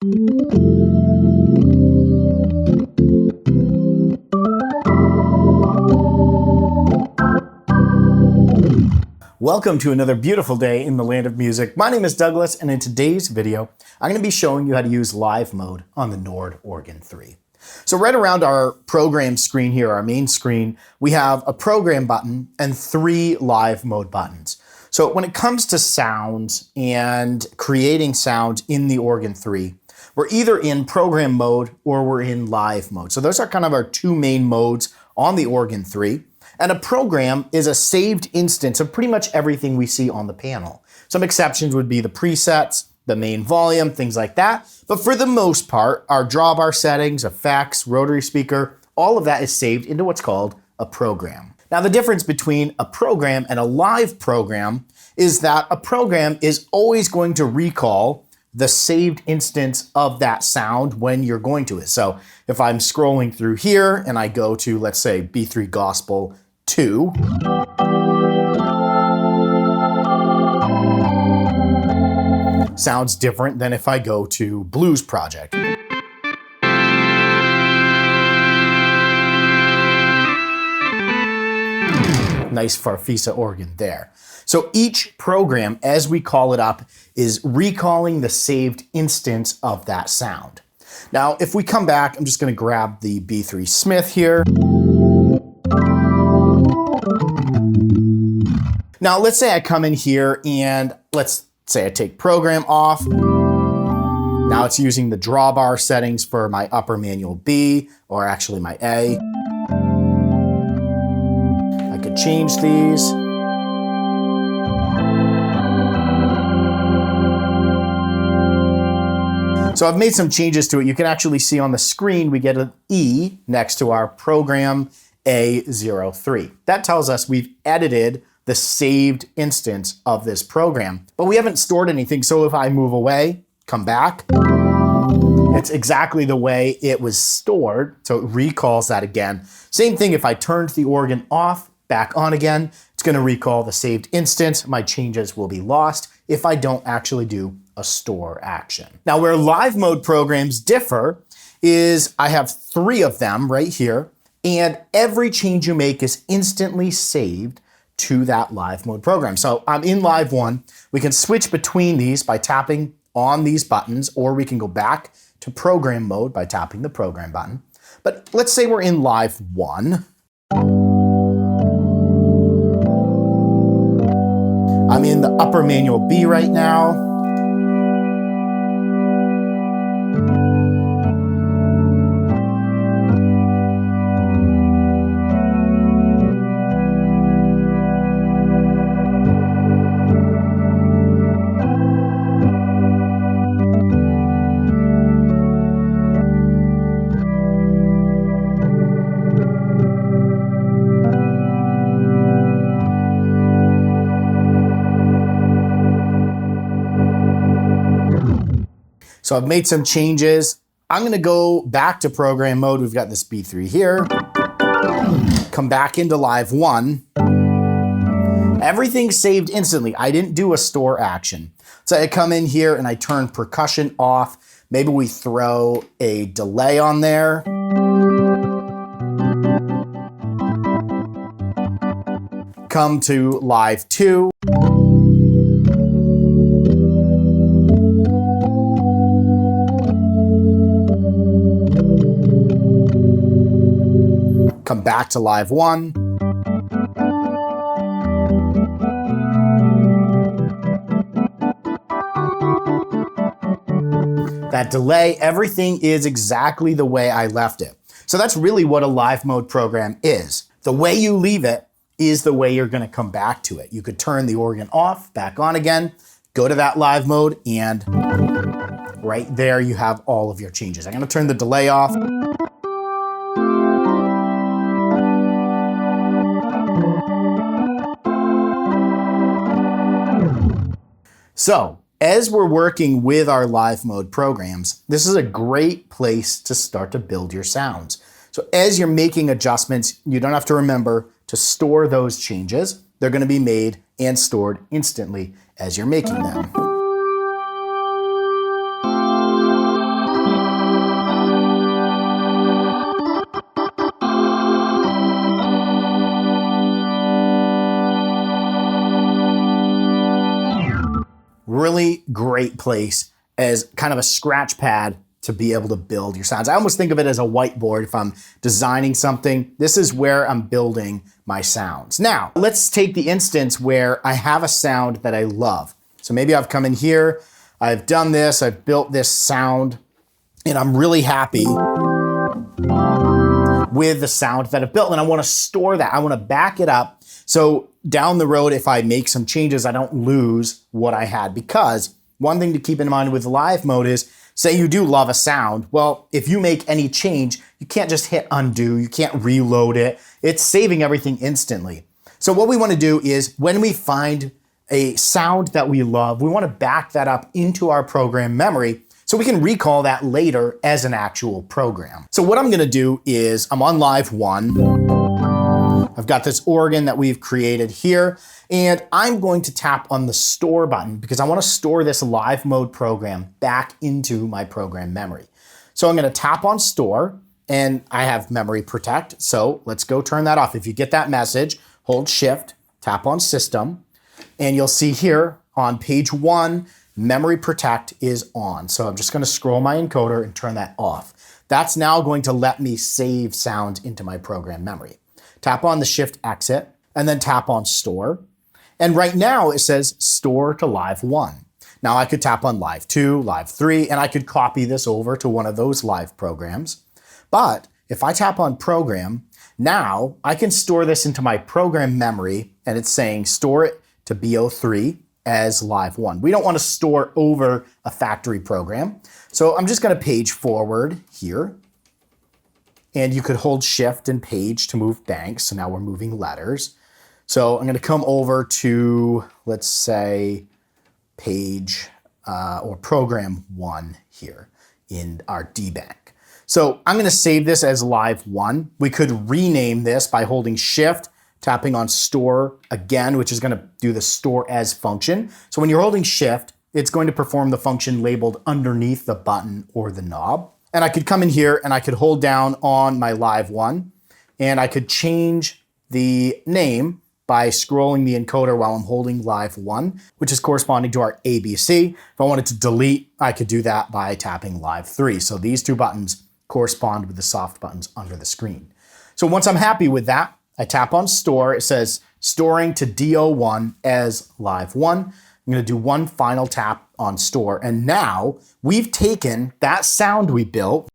Welcome to another beautiful day in the land of music. My name is Douglas, and in today's video, I'm going to be showing you how to use live mode on the Nord Organ 3. So right around our program screen here, our main screen, we have a program button and 3 live mode buttons. So when it comes to sounds and creating sound in the Organ 3, we're either in program mode or we're in live mode. So those are kind of our 2 main modes on the Organ 3. And a program is a saved instance of pretty much everything we see on the panel. Some exceptions would be the presets, the main volume, things like that. But for the most part, our drawbar settings, effects, rotary speaker, all of that is saved into what's called a program. Now, the difference between a program and a live program is that a program is always going to recall the saved instance of that sound when you're going to it. So if I'm scrolling through here and I go to, let's say, B3 Gospel 2, sounds different than if I go to Blues Project. Nice Farfisa organ there. So each program, as we call it up, is recalling the saved instance of that sound. Now, if we come back, I'm just going to grab the B3 Smith here. Now, let's say I come in here and let's say I take program off. Now it's using the drawbar settings for my upper manual B, or actually my A. I could change these. So I've made some changes to it. You can actually see on the screen, we get an E next to our program A03. That tells us we've edited the saved instance of this program, but we haven't stored anything. So if I move away, come back, it's exactly the way it was stored. So it recalls that again. Same thing if I turned the organ off, back on again, it's going to recall the saved instance. My changes will be lost if I don't actually do a store action. Now, where live mode programs differ is I have 3 of them right here, and every change you make is instantly saved to that live mode program. So I'm in live 1. We can switch between these by tapping on these buttons, or we can go back to program mode by tapping the program button. But let's say we're in live 1. I'm in the upper manual B right now. So I've made some changes. I'm gonna go back to program mode. We've got this B3 here. Come back into live 1. Everything's saved instantly. I didn't do a store action. So I come in here and I turn percussion off. Maybe we throw a delay on there. Come to live 2. Come back to live 1. That delay, everything is exactly the way I left it. So that's really what a live mode program is. The way you leave it is the way you're gonna come back to it. You could turn the organ off, back on again, go to that live mode, and right there you have all of your changes. I'm gonna turn the delay off. So, as we're working with our live mode programs, this is a great place to start to build your sounds. So as you're making adjustments, you don't have to remember to store those changes. They're going to be made and stored instantly as you're making them. great place as kind of a scratch pad to be able to build your sounds. I almost think of it as a whiteboard. If I'm designing something, this is where I'm building my sounds. Now, let's take the instance where I have a sound that I love. So maybe I've come in here, I've done this, I've built this sound, and I'm really happy with the sound that I've built, and I want to store that. I want to back it up so down the road, if I make some changes, I don't lose what I had. Because one thing to keep in mind with live mode is, say you do love a sound, well, if you make any change, you can't just hit undo, you can't reload it. It's saving everything instantly. So what we want to do is when we find a sound that we love, we want to back that up into our program memory so we can recall that later as an actual program. So what I'm going to do is I'm on live 1. I've got this organ that we've created here, and I'm going to tap on the store button because I want to store this live mode program back into my program memory. So I'm going to tap on store, and I have memory protect. So let's go turn that off. If you get that message, hold shift, tap on system, and you'll see here on page 1, memory protect is on. So I'm just going to scroll my encoder and turn that off. That's now going to let me save sounds into my program memory. Tap on the shift exit and then tap on store. And right now it says store to live 1. Now I could tap on live 2, live 3, and I could copy this over to one of those live programs. But if I tap on program, now I can store this into my program memory, and it's saying store it to BO3 as live 1. We don't want to store over a factory program. So I'm just going to page forward here. And you could hold shift and page to move banks. So now we're moving letters. So I'm going to come over to, let's say, page or program 1 here in our D bank. So I'm going to save this as live 1. We could rename this by holding shift, tapping on store again, which is going to do the store as function. So when you're holding shift, it's going to perform the function labeled underneath the button or the knob. And I could come in here and I could hold down on my live 1, and I could change the name by scrolling the encoder while I'm holding live 1, which is corresponding to our ABC. If I wanted to delete, I could do that by tapping live 3. So these two buttons correspond with the soft buttons under the screen. So once I'm happy with that, I tap on store. It says storing to DO1 as live 1. I'm going to do one final tap on store. And now we've taken that sound we built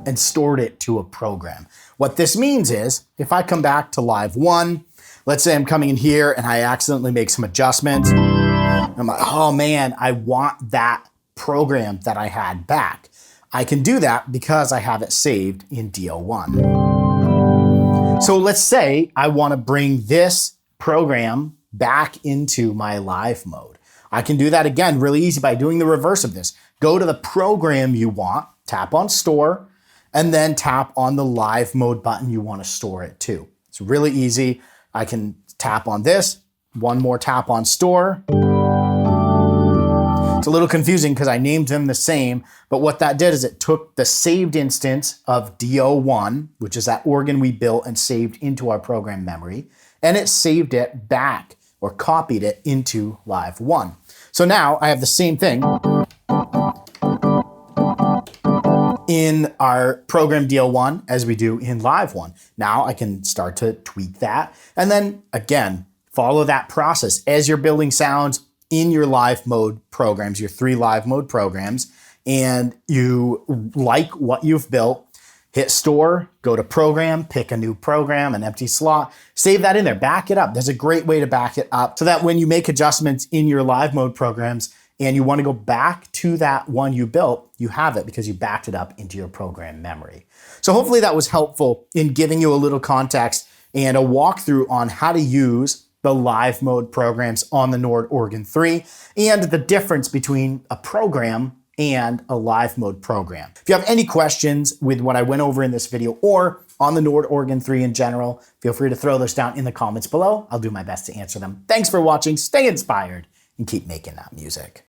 and stored it to a program. What this means is if I come back to live 1, let's say I'm coming in here and I accidentally make some adjustments. I'm like, oh man, I want that program that I had back. I can do that because I have it saved in DO1. So let's say I want to bring this program back into my live mode. I can do that again really easy by doing the reverse of this. Go to the program you want, tap on store, and then tap on the live mode button you want to store it to. It's really easy. I can tap on this, one more tap on store. It's a little confusing because I named them the same, but what that did is it took the saved instance of DO1, which is that organ we built and saved into our program memory, and it saved it back or copied it into live 1. So now I have the same thing in our program DL1 as we do in live 1. Now I can start to tweak that. And then again, follow that process as you're building sounds in your live mode programs, your 3 live mode programs, and you like what you've built, hit store, go to program, pick a new program, an empty slot, save that in there, back it up. There's a great way to back it up so that when you make adjustments in your live mode programs, and you want to go back to that one you built, you have it because you backed it up into your program memory. So hopefully that was helpful in giving you a little context and a walkthrough on how to use the live mode programs on the Nord Organ 3 and the difference between a program and a live mode program. If you have any questions with what I went over in this video or on the Nord Organ 3 in general, feel free to throw those down in the comments below. I'll do my best to answer them. Thanks for watching. Stay inspired and keep making that music.